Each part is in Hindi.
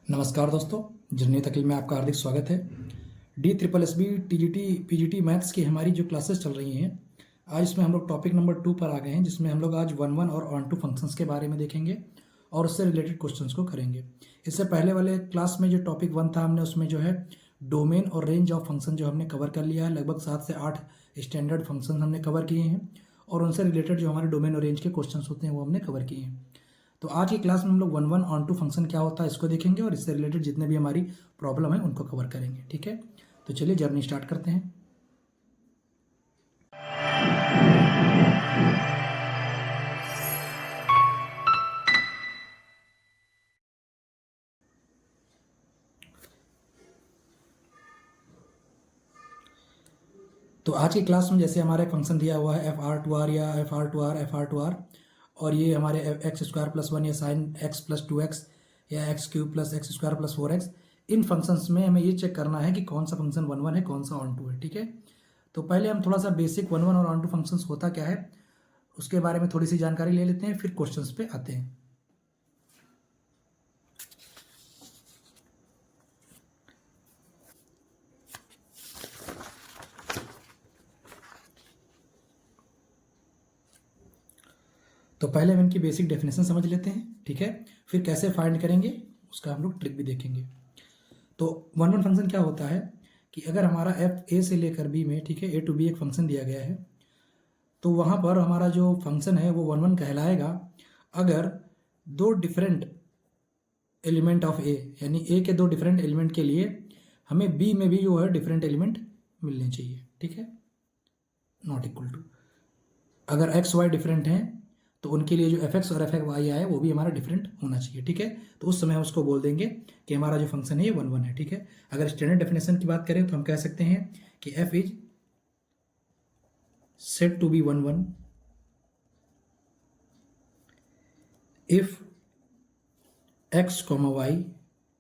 नमस्कार दोस्तों, जर्नी तकलीफ में आपका हार्दिक स्वागत है। DSSB TGT PGT मैथ्स की हमारी जो क्लासेस चल रही हैं, आज इसमें हम लोग टॉपिक नंबर 2 पर आ गए हैं, जिसमें हम लोग आज 1 और ऑन टू फंक्शंस के बारे में देखेंगे और उससे रिलेटेड क्वेश्चंस को करेंगे। इससे पहले वाले क्लास में जो टॉपिक 1 था, हमने उसमें जो है डोमेन और रेंज ऑफ फंक्शन जो हमने कवर कर लिया है। लगभग 7 से 8 स्टैंडर्ड फंक्शन हमने कवर किए हैं और उनसे रिलेटेड जो हमारे डोमेन और रेंज के क्वेश्चन होते हैं वो हमने कवर किए हैं। तो आज की क्लास में हम लोग 1 ऑन टू फंक्शन क्या होता है इसको देखेंगे और इससे रिलेटेड जितने भी हमारी प्रॉब्लम है उनको कवर करेंगे। ठीक है, तो चलिए जर्नी स्टार्ट करते हैं। तो आज की क्लास में जैसे हमारे फंक्शन दिया हुआ है FR2R या FR2R और ये हमारे x² + 1 या sin x + 2x या x³ + x² + 4x, इन फंक्शंस में हमें ये चेक करना है कि कौन सा फंक्शन 1 है, कौन सा ऑन टू है। ठीक है, तो पहले हम थोड़ा सा बेसिक 1 और ऑन टू फंक्शंस होता क्या है उसके बारे में थोड़ी सी जानकारी ले लेते हैं, फिर क्वेश्चंस पे आते हैं। तो पहले हम इनकी बेसिक डेफिनेशन समझ लेते हैं। ठीक है, फिर कैसे फाइंड करेंगे उसका हम लोग ट्रिक भी देखेंगे। तो 1 फंक्शन क्या होता है कि अगर हमारा f a से लेकर b में, ठीक है, a to b एक फंक्शन दिया गया है, तो वहाँ पर हमारा जो फंक्शन है वो 1 कहलाएगा अगर दो डिफरेंट एलिमेंट ऑफ a, यानी a के दो डिफरेंट एलिमेंट के लिए हमें b में भी जो है डिफरेंट एलिमेंट मिलने चाहिए। ठीक है, नॉट इक्वल टू, अगर x y डिफरेंट हैं तो उनके लिए जो fx और fy आए वो भी हमारा डिफरेंट होना चाहिए। ठीक है, तो उस समय हम उसको बोल देंगे कि हमारा जो फंक्शन है ये 1 है। ठीक है, अगर स्टैंडर्ड डेफिनेशन की बात करें तो हम कह सकते हैं कि f is said to be 1 if x, y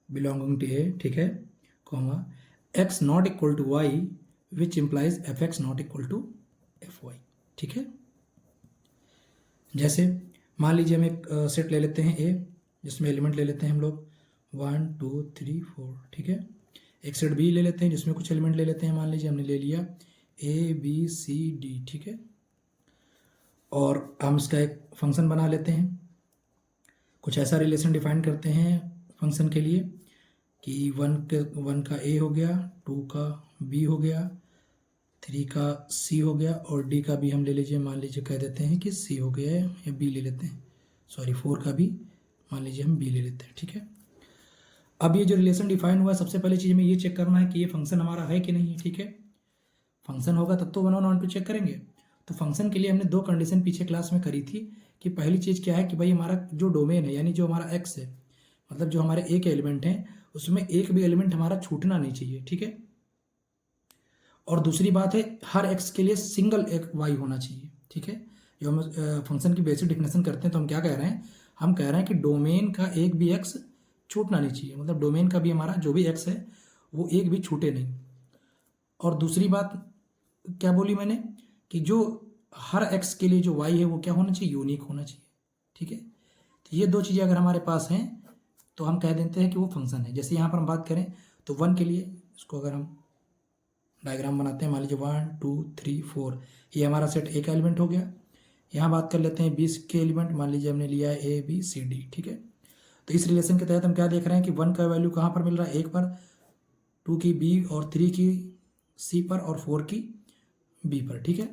belonging to a, ठीक है, comma x not equal to y which implies fx not equal to fy। ठीक है, जैसे मान लीजिए हम एक सेट ले लेते हैं A, जिसमें एलिमेंट ले लेते हैं हम लोग 1 2 3 4। ठीक है, एक सेट B ले लेते हैं जिसमें कुछ एलिमेंट ले लेते हैं, मान लीजिए हमने ले लिया A B C D। ठीक है, और हम इसका एक फंक्शन बना लेते हैं, कुछ ऐसा रिलेशन डिफाइन करते हैं फंक्शन के लिए कि 1 का A हो गया, 2 का B हो गया, 3 का C हो गया और D का भी हम ले लीजिए, मान लीजिए कह देते हैं कि C हो गया है या B ले लेते हैं, सॉरी 4 का भी मान लीजिए हम B ले लेते हैं। ठीक है, अब ये जो रिलेशन डिफाइन हुआ है, सबसे पहले चीज़ हमें ये चेक करना है कि ये फंक्शन हमारा है कि नहीं है। ठीक है, फंक्शन होगा तब तो 1 ऑन टू चेक करेंगे। तो फंक्शन के लिए हमने 2 कंडीशन पीछे क्लास में करी थी कि पहली चीज़ क्या है कि भाई हमारा जो डोमेन है, यानी जो हमारा x है, मतलब जो हमारे एक एलिमेंट हैं उसमें एक भी एलिमेंट हमारा छूटना नहीं चाहिए। ठीक है, और दूसरी बात है हर x के लिए सिंगल एक y होना चाहिए। ठीक है, जो हम फंक्शन की बेसिक डिफिनेशन करते हैं तो हम क्या कह रहे हैं, हम कह रहे हैं कि डोमेन का एक भी x छूटना नहीं चाहिए, मतलब डोमेन का भी हमारा जो भी x है वो एक भी छूटे नहीं। और दूसरी बात क्या बोली मैंने कि जो हर x के लिए जो y है वो क्या होना चाहिए, यूनिक होना चाहिए। ठीक है, तो ये 2 चीज़ें अगर हमारे पास हैं तो हम कह देते हैं कि वो फंक्शन है। जैसे यहाँ पर हम बात करें तो 1 के लिए इसको अगर हम डायग्राम बनाते हैं, मान लीजिए 1 2 3 4, ये हमारा सेट एक एलिमेंट हो गया। यहाँ बात कर लेते हैं 20 के एलिमेंट, मान लीजिए हमने लिया है A B C D। ठीक है, तो इस रिलेशन के तहत हम क्या देख रहे हैं कि 1 का वैल्यू कहाँ पर मिल रहा है, 1 पर, 2 की B और 3 की C पर और 4 की B पर। ठीक है,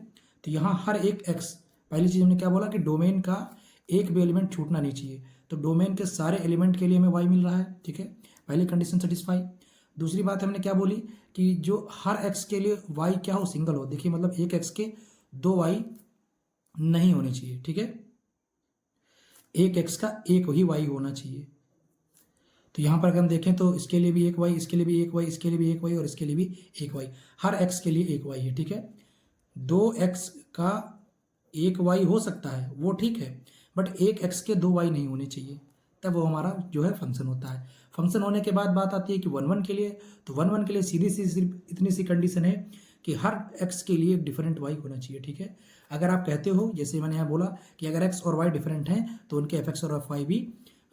तो यहाँ हर एक x, पहली चीज़ हमने क्या बोला कि डोमेन का एक भी एलिमेंट छूटना नहीं चाहिए, तो डोमेन के सारे एलिमेंट के लिए हमें y मिल रहा है। ठीक है, पहली कंडीशन सेटिस्फाई। दूसरी बात हमने क्या बोली कि जो हर x के लिए y क्या हो, सिंगल हो। देखिए मतलब एक x के 2 y नहीं होने चाहिए। ठीक है, एक x का एक ही y होना चाहिए। तो यहाँ पर अगर हम देखें तो इसके लिए भी एक y, इसके लिए भी एक y, इसके लिए भी एक y और इसके लिए भी एक y, हर x के लिए एक y है। ठीक है, 2x का एक y हो सकता है वो ठीक है, बट एक x के 2 y नहीं होने चाहिए, तब वो हमारा जो है फंक्शन होता है। फंक्शन होने के बाद बात आती है कि 1 के लिए, तो 1 के लिए सीधी सी सिर्फ इतनी सी कंडीशन है कि हर x के लिए एक डिफरेंट y होना चाहिए। ठीक है, अगर आप कहते हो, जैसे मैंने यहाँ बोला कि अगर x और y डिफरेंट हैं तो उनके fx और fy भी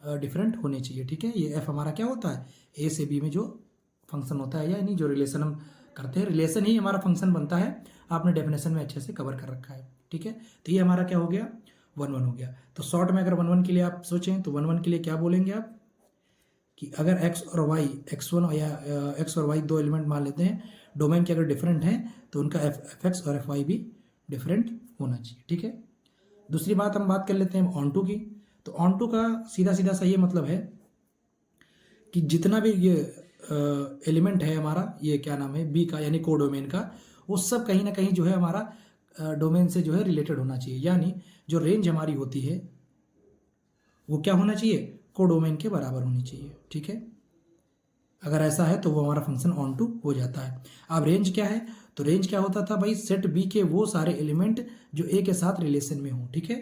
डिफरेंट होने चाहिए, ठीक है। ये एफ हमारा क्या होता है, ए से बी में जो फंक्शन होता है, यानी जो रिलेशन हम करते हैं, रिलेशन ही हमारा फंक्शन बनता है। आपने डेफिनेशन में अच्छे से कवर कर रखा है, ठीक है। तो ये हमारा क्या हो गया, 1 1 हो गया। तो शॉर्ट में अगर 1 1 के लिए आप सोचें तो 1 1 के लिए क्या बोलेंगे आप, कि अगर एक्स और वाई, x1 या एक्स और वाई दो एलिमेंट मान लेते हैं, डोमेन के अगर डिफरेंट हैं तो उनका एफ एक्स और एफ वाई भी डिफरेंट होना चाहिए, ठीक है। दूसरी बात हम बात कर लेते हैं ऑन टू की। तो ऑन टू का सीधा सीधा सा ये मतलब है कि जितना भी ये एलिमेंट है हमारा, ये क्या नाम है, बी का यानी कोडोमेन का, वो सब कहीं ना कहीं जो है हमारा डोमेन से जो है रिलेटेड होना चाहिए। यानी जो रेंज हमारी होती है वो क्या होना चाहिए, कोडोमेन के बराबर होनी चाहिए, ठीक है। अगर ऐसा है तो वो हमारा फंक्शन ऑन टू हो जाता है। अब रेंज क्या है, तो रेंज क्या होता था भाई, सेट बी के वो सारे एलिमेंट जो ए के साथ रिलेशन में हो, ठीक है।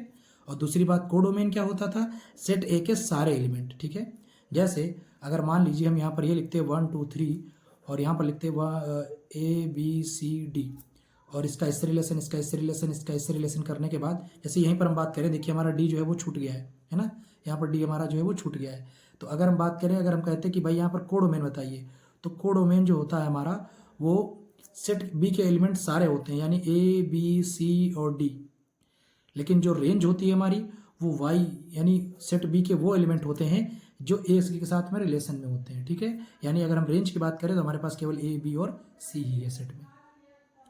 और दूसरी बात कोडोमेन क्या होता था, सेट ए के सारे एलिमेंट, ठीक है। जैसे अगर मान लीजिए हम यहाँ पर ये लिखते हैं 1 2 3 और यहाँ पर लिखते हैं ए बी सी डी, और इसका इससे रिलेशन, इसका इससे रिलेशन, इसका इससे रिलेशन करने के बाद जैसे यहीं पर हम बात करें, देखिए हमारा डी जो है वो छूट गया है ना, यहाँ पर डी हमारा जो है वो छूट गया है। तो अगर हम बात करें, अगर हम कहते हैं कि भाई यहाँ पर कोडोमेन बताइए, तो कोडोमेन जो होता है हमारा वो सेट बी के एलिमेंट सारे होते हैं, यानी ए बी सी और डी। लेकिन जो रेंज होती है हमारी वो वाई यानी सेट बी के वो एलिमेंट होते हैं जो ए के साथ में रिलेशन में होते हैं, ठीक है। यानी अगर हम रेंज की बात करें तो हमारे पास केवल ए बी और सी ही है सेट में,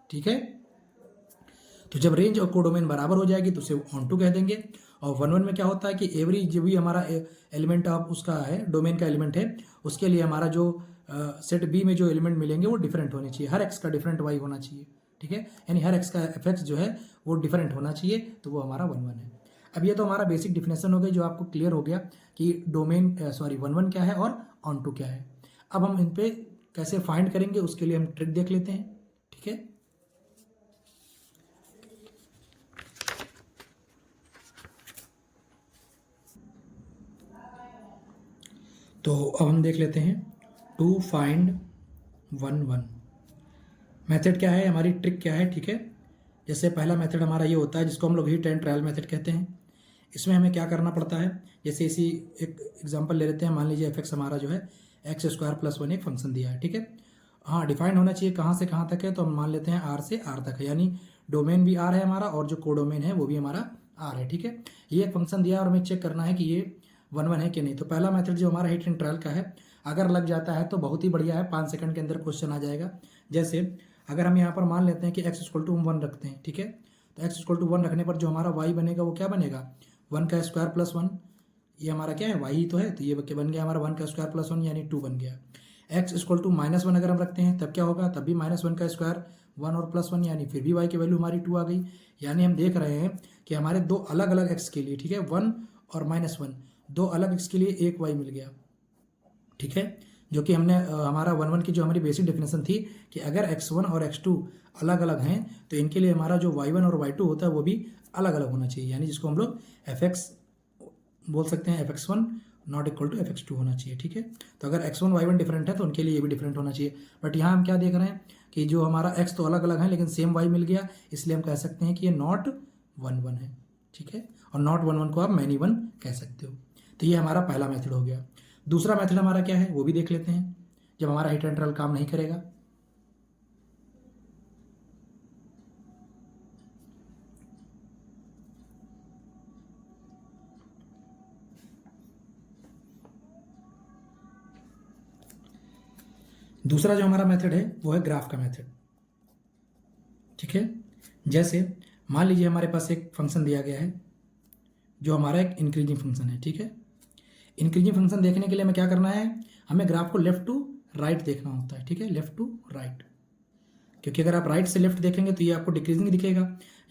ठीक है। तो जब रेंज और कोडोमेन बराबर हो जाएगी तो उसे ऑन टू कह देंगे। और 1 1 में क्या होता है कि एवरी जो भी हमारा एलिमेंट ऑफ उसका है, डोमेन का एलिमेंट है, उसके लिए हमारा जो सेट बी में जो एलिमेंट मिलेंगे वो डिफरेंट होने चाहिए, हर एक्स का डिफरेंट वाई होना चाहिए, ठीक है। यानी हर एक्स का एफ एक्स जो है वो डिफरेंट होना चाहिए, तो वो हमारा 1 1 है। अब ये तो हमारा बेसिक डिफिनेशन हो गई, जो आपको क्लियर हो गया कि डोमेन 1 1 क्या है और ऑन टू क्या है। अब हम इन पे कैसे फाइंड करेंगे उसके लिए हम ट्रिक देख लेते हैं, ठीक है। तो अब हम देख लेते हैं टू फाइंड 1 1 मेथड क्या है, हमारी ट्रिक क्या है, ठीक है। जैसे पहला मेथड हमारा ये होता है जिसको हम लोग हिट एंड ट्रायल मेथड कहते हैं। इसमें हमें क्या करना पड़ता है, जैसे इसी एक एग्जांपल ले लेते हैं, मान लीजिए एफ एक्स हमारा जो है एक्स स्क्वायर प्लस 1 एक फंक्शन दिया है, ठीक है। हाँ, डिफाइन होना चाहिए कहाँ से कहाँ तक है, तो हम मान लेते हैं आर से आर तक है, यानी डोमेन भी आर है हमारा और जो कोडोमेन है वो भी हमारा आर है, ठीक है। ये एक फंक्शन दिया और हमें चेक करना है कि ये 1 1 है कि नहीं। तो पहला मेथड जो हमारा हिट एंड ट्रायल का है, अगर लग जाता है तो बहुत ही बढ़िया है, 5 सेकंड के अंदर क्वेश्चन आ जाएगा। जैसे अगर हम यहाँ पर मान लेते हैं कि एक्स इक्वल टू हम 1 रखते हैं, ठीक है। तो एक्स इक्वल टू 1 रखने पर जो हमारा वाई बनेगा वो क्या बनेगा, 1 का स्क्वायर प्लस 1, ये हमारा क्या है, वाई ही तो है, तो ये बन गया हमारा 1 का स्क्वायर प्लस 1 यानी 2 बन गया। एक्स इक्वल टू -1 अगर हम रखते हैं तब क्या होगा, तब भी -1 का स्क्वायर 1 और प्लस 1 यानी फिर भी वाई की वैल्यू हमारी 2 आ गई। यानी हम देख रहे हैं कि हमारे दो अलग अलग एक्स के लिए, ठीक है, 1 और -1, दो अलग एक्स के लिए एक वाई मिल गया, ठीक है। जो कि हमने हमारा 1 1 की जो हमारी बेसिक डेफिनेशन थी कि अगर x1 और x2 अलग अलग हैं तो इनके लिए हमारा जो y1 और y2 होता है वो भी अलग अलग होना चाहिए, यानी जिसको हम लोग fx बोल सकते हैं, fx1 not equal to fx2 होना चाहिए, ठीक है। तो अगर x1 y1 डिफरेंट है तो उनके लिए ये भी डिफरेंट होना चाहिए। बट यहाँ हम क्या देख रहे हैं कि जो हमारा x तो अलग अलग है लेकिन सेम y मिल गया, इसलिए हम कह सकते हैं कि ये नॉट 1 1 है, ठीक है। और नॉट 1 1 को आप मैनी 1 कह सकते हो। तो ये हमारा पहला मेथड हो गया। दूसरा मेथड हमारा क्या है वो भी देख लेते हैं, जब हमारा हिट एंड ट्रायल काम नहीं करेगा। दूसरा जो हमारा मेथड है वो है ग्राफ का मेथड, ठीक है। जैसे मान लीजिए हमारे पास एक फंक्शन दिया गया है जो हमारा एक इंक्रीजिंग फंक्शन है, ठीक है। इंक्रीजिंग फंक्शन देखने के लिए हमें क्या करना है, हमें ग्राफ को लेफ्ट टू राइट देखना होता है, ठीक है, लेफ्ट टू राइट। क्योंकि अगर आप राइट से लेफ्ट देखेंगे तो ये आपको डिक्रीजिंग दिखेगा,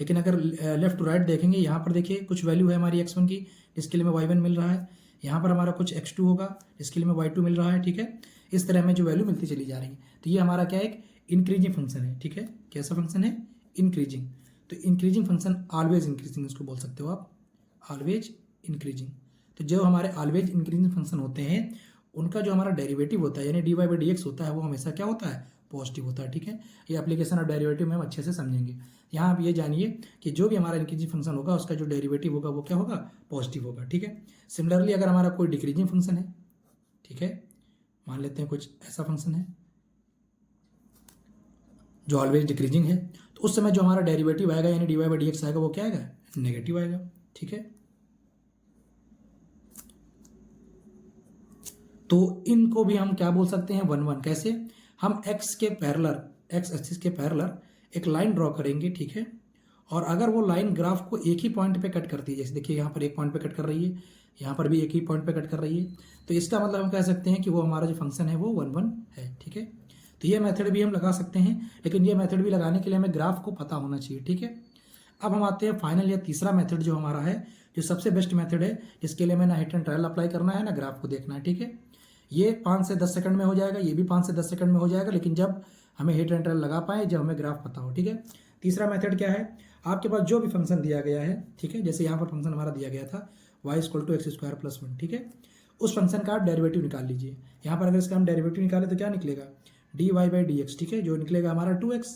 लेकिन अगर लेफ्ट टू राइट देखेंगे, यहाँ पर देखिए कुछ वैल्यू है हमारी x1 की जिसके लिए हमें y1 मिल रहा है, यहाँ पर हमारा कुछ x2 होगा जिसके लिए हमें y2 मिल रहा है, ठीक है। इस तरह हमें जो वैल्यू मिलती चली जा रही है, तो ये हमारा क्या है, एक इंक्रीजिंग फंक्शन है, ठीक है। कैसा फंक्शन है, इंक्रीजिंग। तो इंक्रीजिंग फंक्शन ऑलवेज इंक्रीजिंग इसको बोल सकते हो आप, ऑलवेज इंक्रीजिंग। तो जो हमारे ऑलवेज इंक्रीजिंग फंक्शन होते हैं उनका जो हमारा डेरिवेटिव होता है यानी dy/dx होता है वो हमेशा क्या होता है, पॉजिटिव होता है, ठीक है। ये एप्लीकेशन ऑफ डेरिवेटिव में हम अच्छे से समझेंगे। यहाँ आप ये जानिए कि जो भी हमारा इंक्रीजिंग फंक्शन होगा उसका जो डेरिवेटिव होगा वो क्या होगा, पॉजिटिव होगा, ठीक है। सिमिलरली अगर हमारा कोई डिक्रीजिंग फंक्शन है, ठीक है, मान लेते हैं कुछ ऐसा फंक्शन है जो ऑलवेज डिक्रीजिंग है, तो उस समय जो हमारा डेरिवेटिव आएगा यानी dy बाई dx आएगा वो क्या आएगा, नेगेटिव आएगा, ठीक है। तो इनको भी हम क्या बोल सकते हैं, 1 1। कैसे, हम x के पैरेलल, x एक्सिस के पैरेलल एक लाइन ड्रॉ करेंगे, ठीक है। और अगर वो लाइन ग्राफ को एक ही पॉइंट पे कट करती है, जैसे देखिए यहाँ पर एक पॉइंट पे कट कर रही है, यहाँ पर भी एक ही पॉइंट पे कट कर रही है, तो इसका मतलब हम कह सकते हैं कि वो हमारा जो फंक्शन है वो 1 1 है, ठीक है। तो ये मेथड भी हम लगा सकते हैं, लेकिन ये मेथड भी लगाने के लिए हमें ग्राफ को पता होना चाहिए, ठीक है। अब हम आते हैं फाइनल या तीसरा मेथड जो हमारा है, जो सबसे बेस्ट मेथड है, जिसके लिए हमें ना हिट एंड ट्रायल अप्लाई करना है ना ग्राफ को देखना है, ठीक है। ये 5 से 10 सेकंड में हो जाएगा, ये भी 5 से 10 सेकंड में हो जाएगा, लेकिन जब हमें हिट एंड ट्रायल लगा पाए, जब हमें ग्राफ पता हो, ठीक है। तीसरा मेथड क्या है, आपके पास जो भी फंक्शन दिया गया है, ठीक है, जैसे यहाँ पर फंक्शन हमारा दिया गया था y = x² + 1, ठीक है। उस फंक्शन का आप डेरिवेटिव निकाल लीजिए। यहाँ पर अगर इसका हम डेरिवेटिव निकालें तो क्या निकलेगा, dy बाई dx, ठीक है, जो निकलेगा हमारा 2x।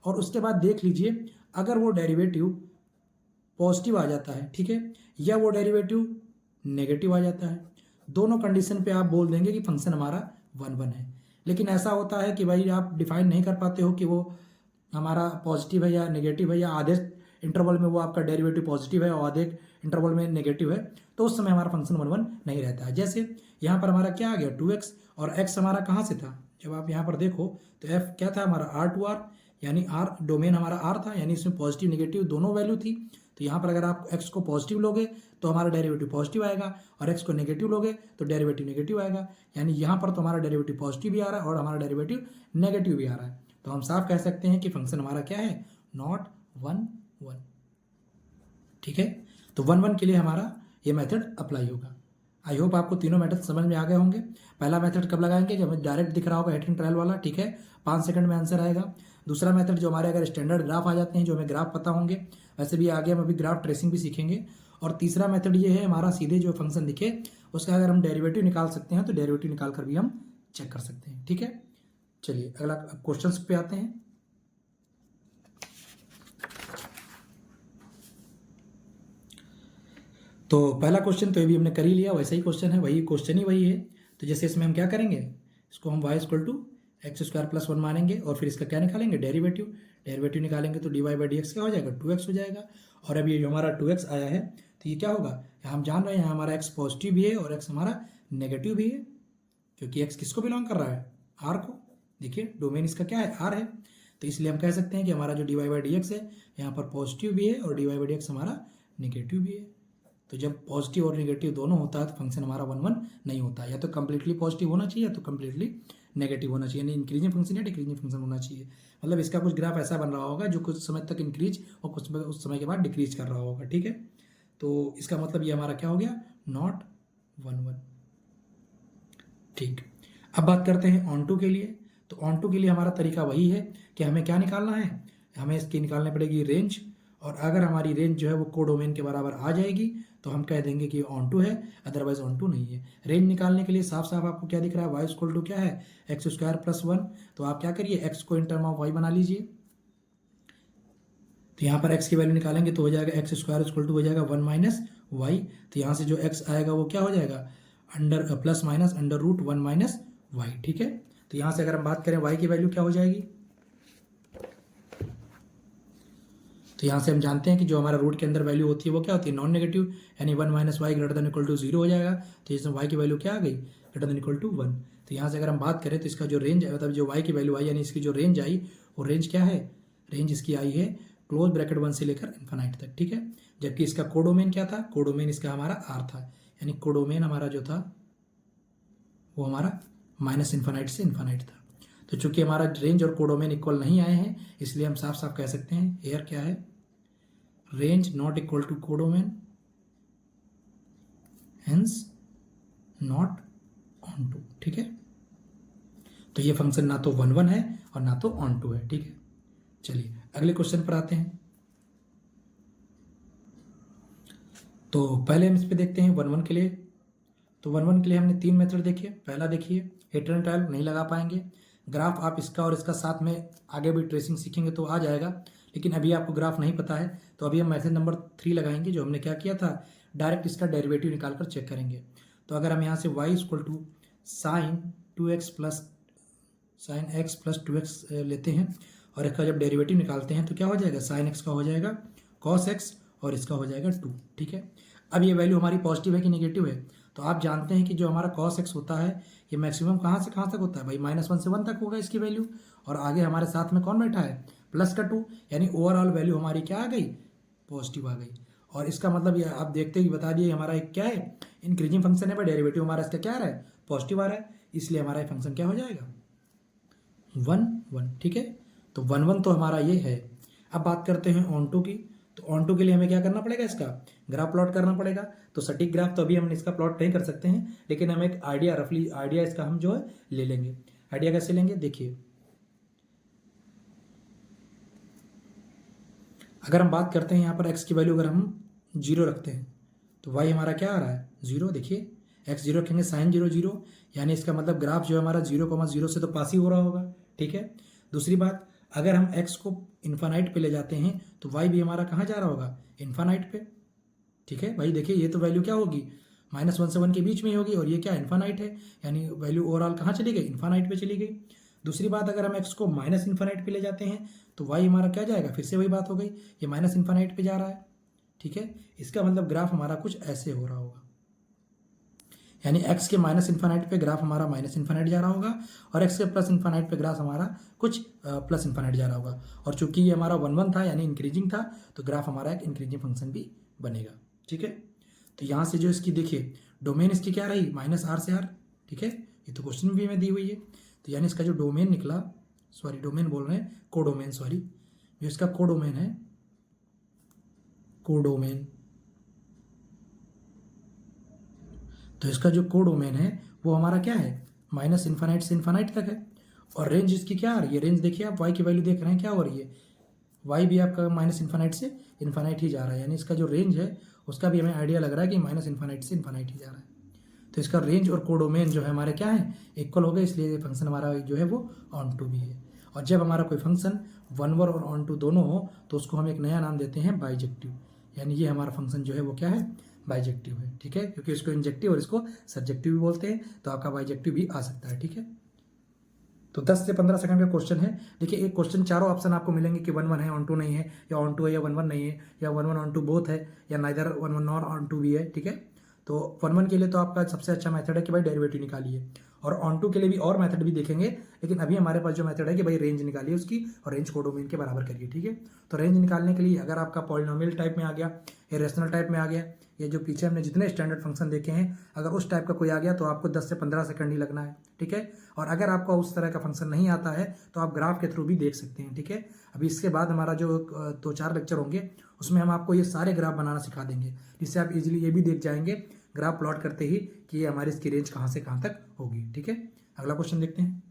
और उसके बाद देख लीजिए अगर वो डेरिवेटिव पॉजिटिव आ जाता है, ठीक है, या वो डेरिवेटिव नेगेटिव आ जाता है, दोनों कंडीशन पे आप बोल देंगे कि फंक्शन हमारा 1 1 है। लेकिन ऐसा होता है कि भाई आप डिफाइन नहीं कर पाते हो कि वो हमारा पॉजिटिव है या नेगेटिव है, या आधे इंटरवल में वो आपका डेरिवेटिव पॉजिटिव है और आधे इंटरवल में नेगेटिव है, तो उस समय हमारा फंक्शन 1 1 नहीं रहता है। जैसे यहाँ पर हमारा क्या आ गया 2x, और x हमारा कहाँ से था, जब आप यहाँ पर देखो तो f क्या था हमारा R2R, यानी R डोमेन हमारा R था, यानी इसमें पॉजिटिव नेगेटिव दोनों वैल्यू थी। तो यहाँ पर अगर आप x को पॉजिटिव लोगे तो हमारा डेरिवेटिव पॉजिटिव आएगा, और x को नेगेटिव लोगे तो डेरिवेटिव नेगेटिव आएगा। यानी यहाँ पर तो हमारा डेरिवेटिव पॉजिटिव भी आ रहा है और हमारा डेरिवेटिव नेगेटिव भी आ रहा है। तो हम साफ कह सकते हैं कि फंक्शन हमारा क्या है, नॉट 1 1, ठीक है। तो 1 1 के लिए हमारा ये मेथड अप्लाई होगा। आई होप आपको तीनों मेथड समझ में आ गए होंगे। पहला मेथड कब लगाएंगे, जब हमें डायरेक्ट दिख रहा होगा हिट एंड ट्रायल वाला, ठीक है, 5 सेकंड में आंसर आएगा। दूसरा मेथड जो हमारे अगर स्टैंडर्ड ग्राफ आ जाते हैं, जो हमें ग्राफ पता होंगे, वैसे भी आगे हम अभी ग्राफ ट्रेसिंग भी सीखेंगे। और तीसरा मेथड ये है हमारा सीधे जो फंक्शन दिखे उसका अगर हम डेरिवेटिव निकाल सकते हैं तो डेरिवेटिव निकाल कर भी हम चेक कर सकते हैं, ठीक है। चलिए अगला क्वेश्चन पे आते हैं। तो पहला क्वेश्चन तो ये भी हमने कर ही लिया, वैसा ही क्वेश्चन है, वही क्वेश्चन ही वही है। तो जैसे इसमें हम क्या करेंगे, इसको हम y = x² + 1 मानेंगे, और फिर इसका क्या निकालेंगे, डेरिवेटिव। डेरिवेटिव निकालेंगे तो dy बाई dx क्या हो जाएगा, 2x हो जाएगा। और अब ये जो हमारा 2x आया है तो ये क्या होगा, हम जान रहे हैं यहाँ हमारा x पॉजिटिव भी है और x हमारा नेगेटिव भी है, क्योंकि x किसको बिलोंग कर रहा है, r को। देखिए डोमेन इसका क्या है, r है। तो इसलिए हम कह सकते हैं कि हमारा जो dy बाई dx है यहाँ पर पॉजिटिव भी है और dy बाई dx हमारा नेगेटिव भी है। तो जब पॉजिटिव और नेगेटिव दोनों होता है तो फंक्शन हमारा 1 1 नहीं होता, या तो कंप्लीटली पॉजिटिव होना चाहिए या तो कंप्लीटली नेगेटिव होना चाहिए, यानी इंक्रीजिंग फंक्शन या डिक्रीजिंग फंक्शन होना चाहिए। मतलब इसका कुछ ग्राफ ऐसा बन रहा होगा जो कुछ समय तक इंक्रीज और उस समय के बाद डिक्रीज कर रहा होगा, ठीक है। तो इसका मतलब ये हमारा क्या हो गया, नॉट 1 1, ठीक। अब बात करते हैं ऑन टू के लिए। तो ऑन टू के लिए हमारा तरीका वही है कि हमें क्या निकालना है, हमें इसकी निकालनी पड़ेगी रेंज, और अगर हमारी रेंज जो है वो कोडोमेन के बराबर आ जाएगी तो हम कह देंगे कि ऑन टू है, अदरवाइज ऑन टू नहीं है। रेंज निकालने के लिए साफ साफ आपको क्या दिख रहा है, y = क्या है, x² + 1। तो आप क्या करिए, x को इन टर्म ऑफ y बना लीजिए। तो यहाँ पर x की वैल्यू निकालेंगे तो हो जाएगा x² हो जाएगा 1 - y। तो यहाँ से जो x आएगा वो क्या हो जाएगा, अंडर प्लस माइनस √1 - y, ठीक है। तो यहाँ से अगर हम बात करें y की वैल्यू क्या हो जाएगी, तो यहाँ से हम जानते हैं कि जो हमारा रूट के अंदर वैल्यू होती है वो क्या होती है, नॉन नेगेटिव, यानी 1 - y > 0 हो जाएगा। तो इसमें y की वैल्यू क्या आ गई, > 1। तो यहाँ से अगर हम बात करें तो इसका जो रेंज है, मतलब जो y की वैल्यू आई यानी इसकी जो रेंज आई, वो रेंज क्या है, रेंज इसकी आई है क्लोज ब्रैकेट 1 से लेकर इन्फिनिट तक, ठीक है। जबकि इसका कोडोमेन क्या था, कोडोमेन इसका हमारा r था, यानी कोडोमेन हमारा जो था वो हमारा -∞ से इन्फिनिट था। तो चूंकि हमारा रेंज और कोडोमेन इक्वल नहीं आए हैं, इसलिए हम साफ साफ कह सकते हैं एयर क्या है, range not equal to codomain, hence not onto, ठीक है। तो ये फंक्शन ना तो 1 1 है और ना तो ऑन टू है, ठीक है। चलिए अगले क्वेश्चन पर आते हैं। तो पहले हम इस पे देखते हैं 1 1 के लिए। तो 1 1 के लिए हमने 3 मेथड देखे। पहला देखिए हिट एंड ट्रायल नहीं लगा पाएंगे, ग्राफ आप इसका और इसका साथ में आगे भी ट्रेसिंग सीखेंगे तो आ जाएगा, लेकिन अभी आपको ग्राफ नहीं पता है तो अभी हम मेथड नंबर 3 लगाएंगे, जो हमने क्या किया था, डायरेक्ट इसका डेरिवेटिव निकाल कर चेक करेंगे। तो अगर हम यहाँ से y equal to sine 2x plus 2x लेते हैं और इसका जब डेरिवेटिव निकालते हैं तो क्या हो जाएगा, साइन x का हो जाएगा cos x और इसका हो जाएगा 2, ठीक है। अब ये वैल्यू हमारी पॉजिटिव है कि नेगेटिव है, तो आप जानते हैं कि जो हमारा cos x होता है ये मैक्सिमम कहाँ से कहाँ तक होता है भाई, -1 से 1 तक होगा इसकी वैल्यू, और आगे हमारे साथ में कौन बैठा है, प्लस का 2, यानी ओवरऑल वैल्यू हमारी क्या आ गई, पॉजिटिव आ गई। और इसका मतलब ये आप देखते ही बता दिए हमारा एक क्या है, इंक्रीजिंग फंक्शन है, पर डेरिवेटिव हमारा इसका क्या आ रहा है, पॉजिटिव आ रहा है, इसलिए हमारा ये फंक्शन क्या हो जाएगा, 1 1, ठीक है। तो 1 1 तो हमारा ये है। अब बात करते हैं ऑन टू की, तो ऑन टू के लिए हमें क्या करना पड़ेगा, इसका ग्राफ प्लॉट करना पड़ेगा। तो सटीक ग्राफ तो अभी हम इसका प्लॉट नहीं कर सकते हैं, लेकिन हम एक आइडिया, रफली आइडिया इसका हम जो है ले लेंगे। आइडिया कैसे लेंगे, देखिए अगर हम बात करते हैं यहाँ पर x की वैल्यू अगर हम 0 रखते हैं तो y हमारा क्या आ रहा है, 0, देखिए x 0 रखेंगे साइन 0 0, यानी इसका मतलब ग्राफ जो है हमारा 0,0 से तो पास ही हो रहा होगा, ठीक है। दूसरी बात, अगर हम x को इन्फानाइट पे ले जाते हैं तो y भी हमारा कहाँ जा रहा होगा, इन्फानाइट पे, ठीक है भाई। देखिए ये तो वैल्यू क्या होगी, -1 से 1 के बीच में ही होगी, और ये क्या इन्फानाइट है, यानी वैल्यू ओवरऑल कहाँ चली गई, इन्फानाइट पे चली गई। दूसरी बात, अगर हम x को माइनस इन्फानाइट पे ले जाते हैं तो y हमारा क्या जाएगा, फिर से वही बात हो गई, ये माइनस इन्फानाइट पे जा रहा है, ठीक है। इसका मतलब ग्राफ हमारा कुछ ऐसे हो रहा होगा, यानी x के माइनस इन्फानाइट पे ग्राफ हमारा माइनस इन्फानाइट जा रहा होगा, और x के प्लस इन्फानाइट पे ग्राफ हमारा कुछ प्लस इन्फानाइट जा रहा होगा। और चूंकि ये हमारा 1 1 था यानी इंक्रीजिंग था, तो ग्राफ हमारा एक इंक्रीजिंग फंक्शन भी बनेगा, ठीक है। तो यहाँ से जो इसकी देखिए डोमेन इसकी क्या रही, -r से r, ठीक है, ये तो क्वेश्चन भी में दी हुई है। तो यानी इसका जो डोमेन निकला, सॉरी डोमेन बोल रहे हैं, कोडोमेन, सॉरी, जो इसका कोडोमेन है, कोडोमेन, तो इसका जो कोडोमेन है वो हमारा क्या है, -इन्फानाइट से इन्फानाइट तक है। और रेंज इसकी क्या आ रही है, रेंज देखिए आप y की वैल्यू देख रहे हैं क्या हो रही है, y भी आपका -इन्फानाइट से इन्फानाइट ही जा रहा है, यानी इसका जो रेंज है उसका भी हमें आइडिया लग रहा है कि -इन्फानाइट से इन्फानाइट ही जा रहा है। तो इसका रेंज और कोडोमेन जो है हमारे क्या है, इक्वल हो गए, इसलिए ये फंक्शन हमारा जो है वो ऑन टू भी है। और जब हमारा कोई फंक्शन 1 1 और ऑन टू दोनों हो तो उसको हम एक नया नाम देते हैं बाइजेक्टिव, यानी ये हमारा फंक्शन जो है वो क्या है, बाइजेक्टिव है, ठीक है, क्योंकि इसको इंजेक्टिव और इसको सब्जेक्टिव भी बोलते हैं, तो आपका बाइजेक्टिव भी आ सकता है, ठीक है। तो 10 से 15 सेकंड का क्वेश्चन है। देखिए एक क्वेश्चन, चारों ऑप्शन आपको मिलेंगे कि 1 1 है, ऑन टू नहीं है, या ऑन टू है या 1 1 नहीं है, या 1 1 ऑन टू बोथ है, या नाइदर 1 1 और ऑन टू भी है, ठीक है। तो 1 1 के लिए तो आपका सबसे अच्छा मेथड है कि भाई डेरिवेटिव निकालिए, और ऑन टू के लिए भी और मेथड भी देखेंगे, लेकिन अभी हमारे पास जो मेथड है कि भाई रेंज निकालिए उसकी, और रेंज कोडोमेन के बराबर करिए, ठीक है। तो रेंज निकालने के लिए अगर आपका पॉलिनोमियल टाइप में आ गया, इरेशनल टाइप में आ गया, ये जो पीछे हमने जितने स्टैंडर्ड फंक्शन देखे हैं, अगर उस टाइप का कोई आ गया तो आपको 10 से 15 सेकंड ही लगना है, ठीक है। और अगर आपको उस तरह का फंक्शन नहीं आता है तो आप ग्राफ के थ्रू भी देख सकते हैं, ठीक है। अभी इसके बाद हमारा जो 2-4 लेक्चर होंगे उसमें हम आपको ये सारे ग्राफ बनाना सिखा देंगे, जिससे आप इजीली ये भी देख जाएंगे ग्राफ प्लॉट करते ही कि ये हमारी इसकी रेंज कहाँ से कहाँ तक होगी, ठीक है। अगला क्वेश्चन देखते हैं।